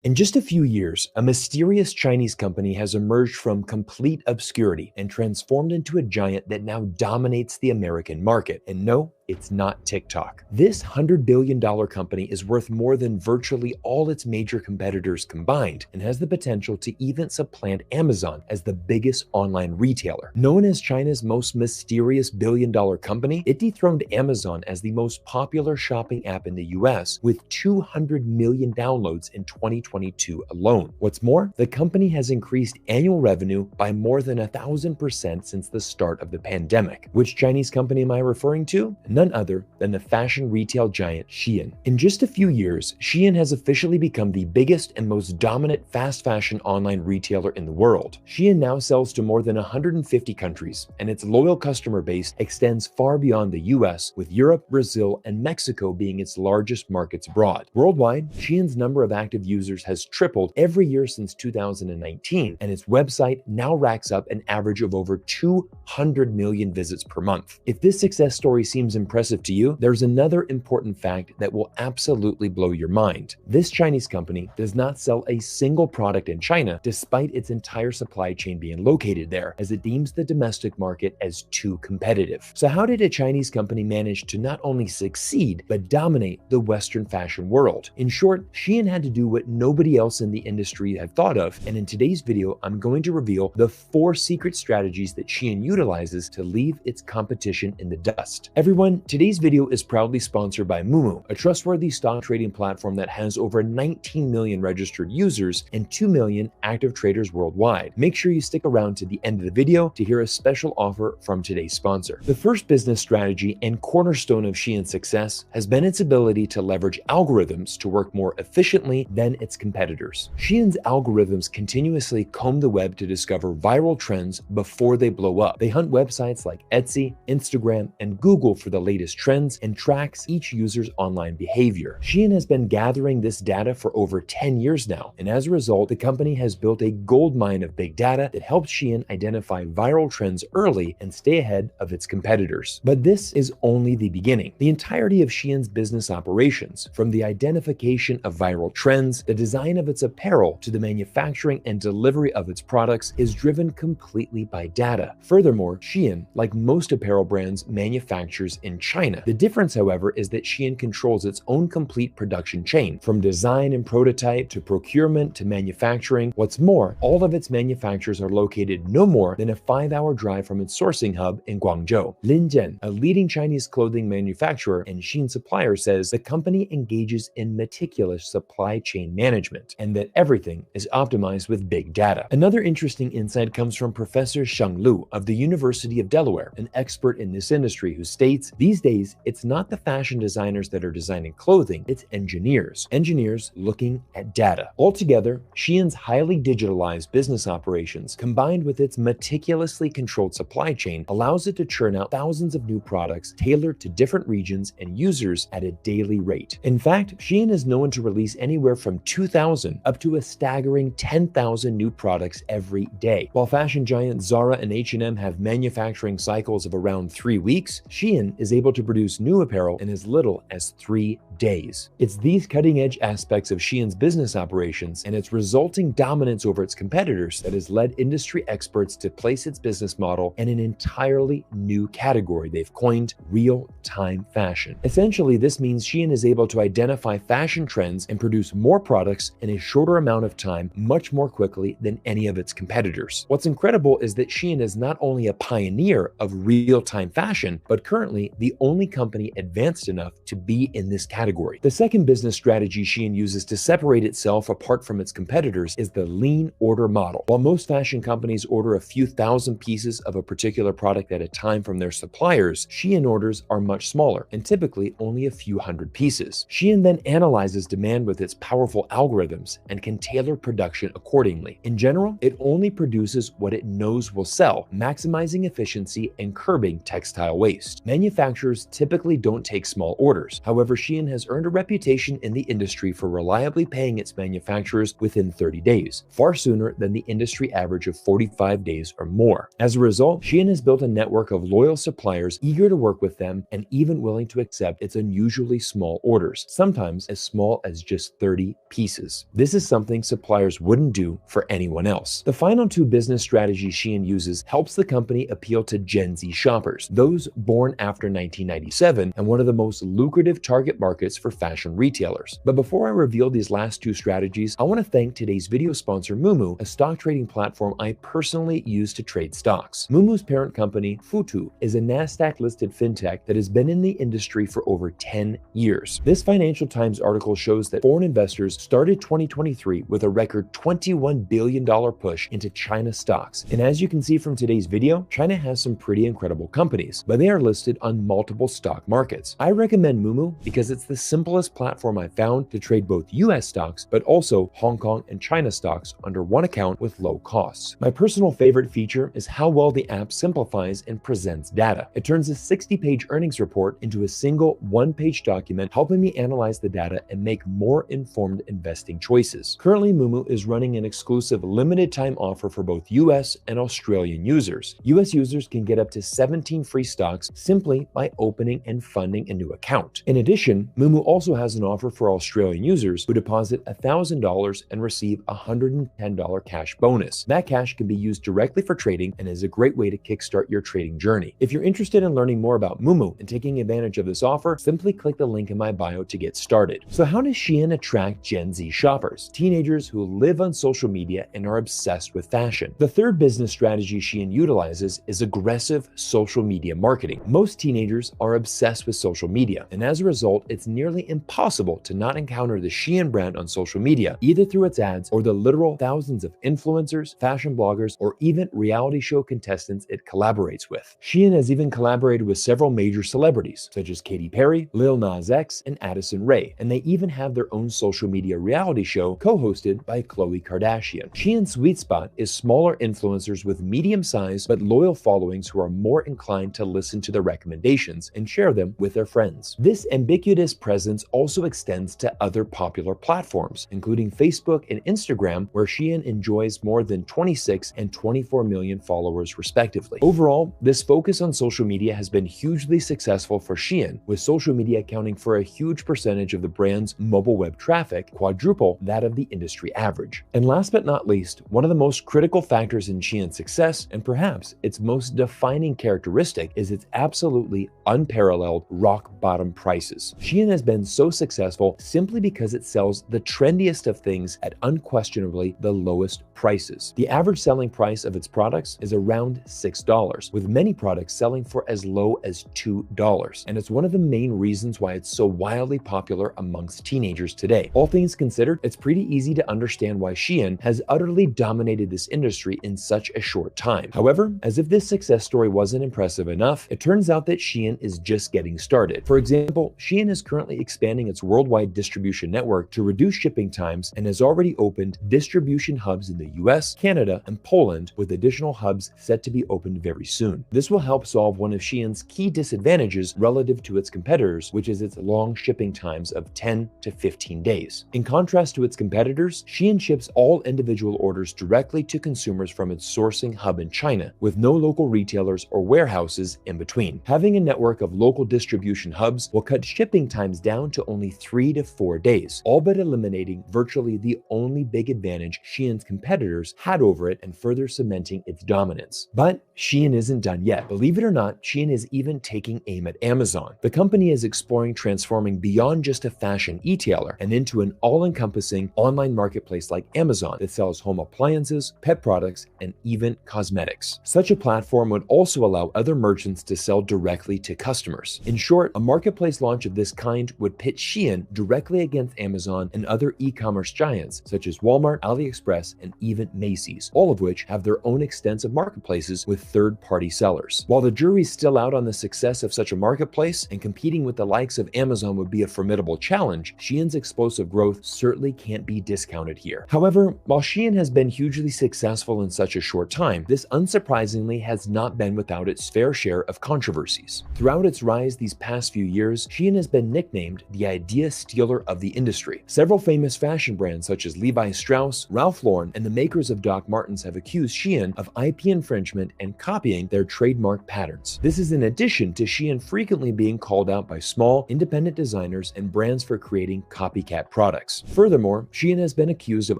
In just a few years, a mysterious Chinese company has emerged from complete obscurity and transformed into a giant that now dominates the American market. And no, it's not TikTok. This $100 billion company is worth more than virtually all its major competitors combined and has the potential to even supplant Amazon as the biggest online retailer. Known as China's most mysterious billion-dollar company, it dethroned Amazon as the most popular shopping app in the US with 200 million downloads in 2022 alone. What's more, the company has increased annual revenue by more than 1,000% since the start of the pandemic. Which Chinese company am I referring to? None other than the fashion retail giant Shein. In just a few years, Shein has officially become the biggest and most dominant fast fashion online retailer in the world. Shein now sells to more than 150 countries, and its loyal customer base extends far beyond the US, with Europe, Brazil, and Mexico being its largest markets abroad. Worldwide, Shein's number of active users has tripled every year since 2019, and its website now racks up an average of over 200 million visits per month. If this success story seems impressive to you, there's another important fact that will absolutely blow your mind. This Chinese company does not sell a single product in China, despite its entire supply chain being located there, as it deems the domestic market as too competitive. So how did a Chinese company manage to not only succeed, but dominate the Western fashion world? In short, Shein had to do what nobody else in the industry had thought of, and in today's video, I'm going to reveal the 4 secret strategies that Shein utilizes to leave its competition in the dust. Everyone, today's video is proudly sponsored by Moomoo, a trustworthy stock trading platform that has over 19 million registered users and 2 million active traders worldwide. Make sure you stick around to the end of the video to hear a special offer from today's sponsor. The first business strategy and cornerstone of Shein's success has been its ability to leverage algorithms to work more efficiently than its competitors. Shein's algorithms continuously comb the web to discover viral trends before they blow up. They hunt websites like Etsy, Instagram, and Google for the latest trends and tracks each user's online behavior. Shein has been gathering this data for over 10 years now, and as a result, the company has built a goldmine of big data that helps Shein identify viral trends early and stay ahead of its competitors. But this is only the beginning. The entirety of Shein's business operations, from the identification of viral trends, the design of its apparel, to the manufacturing and delivery of its products, is driven completely by data. Furthermore, Shein, like most apparel brands, manufactures in China. The difference, however, is that Shein controls its own complete production chain, from design and prototype to procurement to manufacturing. What's more, all of its manufacturers are located no more than a 5-hour drive from its sourcing hub in Guangzhou. Lin Jian, a leading Chinese clothing manufacturer and Shein supplier, says the company engages in meticulous supply chain management and that everything is optimized with big data. Another interesting insight comes from Professor Sheng Lu of the University of Delaware, an expert in this industry, who states, these days, it's not the fashion designers that are designing clothing, it's engineers. Engineers looking at data. Altogether, Shein's highly digitalized business operations, combined with its meticulously controlled supply chain, allows it to churn out thousands of new products tailored to different regions and users at a daily rate. In fact, Shein is known to release anywhere from 2,000 up to a staggering 10,000 new products every day. While fashion giants Zara and H&M have manufacturing cycles of around 3 weeks, Shein is able to produce new apparel in as little as 3 days. It's these cutting-edge aspects of Shein's business operations and its resulting dominance over its competitors that has led industry experts to place its business model in an entirely new category they've coined real-time fashion. Essentially, this means Shein is able to identify fashion trends and produce more products in a shorter amount of time much more quickly than any of its competitors. What's incredible is that Shein is not only a pioneer of real-time fashion, but currently the only company advanced enough to be in this category. The second business strategy Shein uses to separate itself apart from its competitors is the lean order model. While most fashion companies order a few thousand pieces of a particular product at a time from their suppliers, Shein orders are much smaller and typically only a few hundred pieces. Shein then analyzes demand with its powerful algorithms and can tailor production accordingly. In general, it only produces what it knows will sell, maximizing efficiency and curbing textile waste. Manufacturing manufacturers typically don't take small orders. However, Shein has earned a reputation in the industry for reliably paying its manufacturers within 30 days, far sooner than the industry average of 45 days or more. As a result, Shein has built a network of loyal suppliers eager to work with them and even willing to accept its unusually small orders, sometimes as small as just 30 pieces. This is something suppliers wouldn't do for anyone else. The final two business strategies Shein uses helps the company appeal to Gen Z shoppers, those born after 1997 and one of the most lucrative target markets for fashion retailers. But before I reveal these last two strategies, I want to thank today's video sponsor Moomoo, a stock trading platform I personally use to trade stocks. Moomoo's parent company, Futu, is a Nasdaq-listed fintech that has been in the industry for over 10 years. This Financial Times article shows that foreign investors started 2023 with a record $21 billion push into China stocks. And as you can see from today's video, China has some pretty incredible companies, but they are listed on multiple stock markets. I recommend Moomoo because it's the simplest platform I've found to trade both US stocks, but also Hong Kong and China stocks under one account with low costs. My personal favorite feature is how well the app simplifies and presents data. It turns a 60-page earnings report into a single one-page document, helping me analyze the data and make more informed investing choices. Currently, Moomoo is running an exclusive limited time offer for both US and Australian users. US users can get up to 17 free stocks simply by opening and funding a new account. In addition, Moomoo also has an offer for Australian users who deposit $1,000 and receive a $110 cash bonus. That cash can be used directly for trading and is a great way to kickstart your trading journey. If you're interested in learning more about Moomoo and taking advantage of this offer, simply click the link in my bio to get started. So how does Shein attract Gen Z shoppers? Teenagers who live on social media and are obsessed with fashion. The third business strategy Shein utilizes is aggressive social media marketing. Most teenagers are obsessed with social media, and as a result, it's nearly impossible to not encounter the Shein brand on social media, either through its ads or the literal thousands of influencers, fashion bloggers, or even reality show contestants it collaborates with. Shein has even collaborated with several major celebrities, such as Katy Perry, Lil Nas X, and Addison Rae, and they even have their own social media reality show co-hosted by Khloe Kardashian. Shein's sweet spot is smaller influencers with medium-sized but loyal followings who are more inclined to listen to their recommendations and share them with their friends. This ubiquitous presence also extends to other popular platforms, including Facebook and Instagram, where Shein enjoys more than 26 and 24 million followers respectively. Overall, this focus on social media has been hugely successful for Shein, with social media accounting for a huge percentage of the brand's mobile web traffic, quadruple that of the industry average. And last but not least, one of the most critical factors in Shein's success, and perhaps its most defining characteristic, is its absolutely unparalleled rock bottom prices. Shein has been so successful simply because it sells the trendiest of things at unquestionably the lowest prices. The average selling price of its products is around $6, with many products selling for as low as $2. And it's one of the main reasons why it's so wildly popular amongst teenagers today. All things considered, it's pretty easy to understand why Shein has utterly dominated this industry in such a short time. However, as if this success story wasn't impressive enough, it turns out that Shein is just getting started. For example, Shein is currently expanding its worldwide distribution network to reduce shipping times and has already opened distribution hubs in the US, Canada, and Poland, with additional hubs set to be opened very soon. This will help solve one of Shein's key disadvantages relative to its competitors, which is its long shipping times of 10 to 15 days. In contrast to its competitors, Shein ships all individual orders directly to consumers from its sourcing hub in China, with no local retailers or warehouses in between. Having a network of local distribution hubs will cut shipping times down to only 3 to 4 days, all but eliminating virtually the only big advantage Shein's competitors had over it and further cementing its dominance. But Shein isn't done yet. Believe it or not, Shein is even taking aim at Amazon. The company is exploring transforming beyond just a fashion e-tailer and into an all-encompassing online marketplace like Amazon that sells home appliances, pet products, and even cosmetics. Such a platform would also allow other merchants to sell directly to customers. In short, a marketplace launch of this kind would pit Shein directly against Amazon and other e-commerce giants such as Walmart, AliExpress, and even Macy's, all of which have their own extensive marketplaces with third-party sellers. While the jury's still out on the success of such a marketplace, and competing with the likes of Amazon would be a formidable challenge, Shein's explosive growth certainly can't be discounted here. However, while Shein has been hugely successful in such a short time, this unsurprisingly has not been without its fair share of controversies. brands. Throughout its rise these past few years, Shein has been nicknamed the idea stealer of the industry. Several famous fashion brands such as Levi Strauss, Ralph Lauren, and the makers of Doc Martens have accused Shein of IP infringement and copying their trademark patterns. This is in addition to Shein frequently being called out by small, independent designers and brands for creating copycat products. Furthermore, Shein has been accused of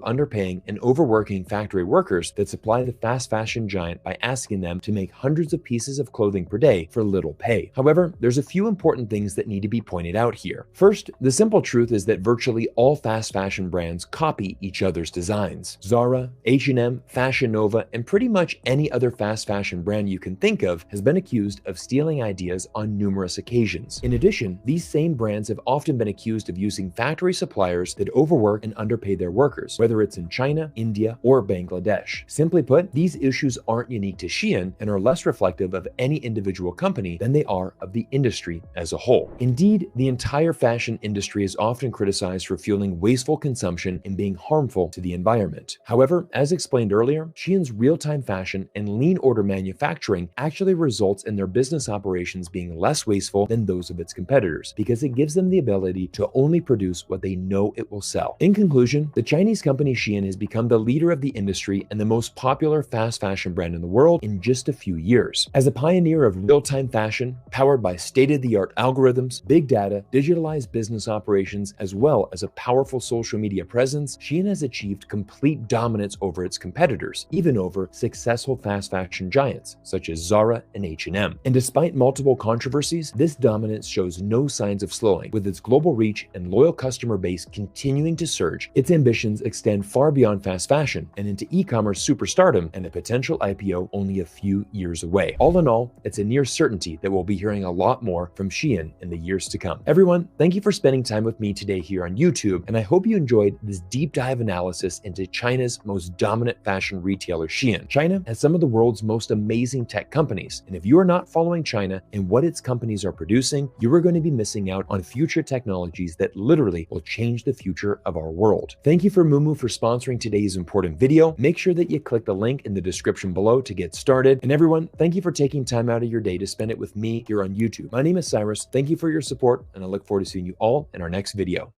underpaying and overworking factory workers that supply the fast fashion giant by asking them to make hundreds of pieces of clothing per day for little pay. However, there's a few important things that need to be pointed out here. First, the simple truth is that virtually all fast fashion brands copy each other's designs. Zara, H&M, Fashion Nova, and pretty much any other fast fashion brand you can think of has been accused of stealing ideas on numerous occasions. In addition, these same brands have often been accused of using factory suppliers that overwork and underpay their workers, whether it's in China, India, or Bangladesh. Simply put, these issues aren't unique to Shein and are less reflective of any individual company than they are of the industry as a whole. Indeed, the entire fashion industry is often criticized for fueling wasteful consumption and being harmful to the environment. However, as explained earlier, Shein's real-time fashion and lean order manufacturing actually results in their business operations being less wasteful than those of its competitors, because it gives them the ability to only produce what they know it will sell. In conclusion, the Chinese company Shein has become the leader of the industry and the most popular fast fashion brand in the world in just a few years. As a pioneer of real-time fashion, powered by state-of-the-art algorithms, big data, digitalized business operations, as well as a powerful social media presence, Shein has achieved complete dominance over its competitors, even over successful fast fashion giants such as Zara and H&M. And despite multiple controversies, this dominance shows no signs of slowing. With its global reach and loyal customer base continuing to surge, its ambitions extend far beyond fast fashion and into e-commerce superstardom and a potential IPO only a few years away. All in all, it's a near certainty that we'll be hearing a lot more from Shein in the years to come. Everyone, thank you for spending time with me today here on YouTube, and I hope you enjoyed this deep dive analysis into China's most dominant fashion retailer, Shein. China has some of the world's most amazing tech companies, and if you are not following China and what its companies are producing, you are going to be missing out on future technologies that literally will change the future of our world. Thank you for Mumu for sponsoring today's important video. Make sure that you click the link in the description below to get started. And everyone, thank you for taking time out of your day to spend it with me here on YouTube. My name is Cyrus. Thank you for your support, and I look forward to seeing you all in our next video.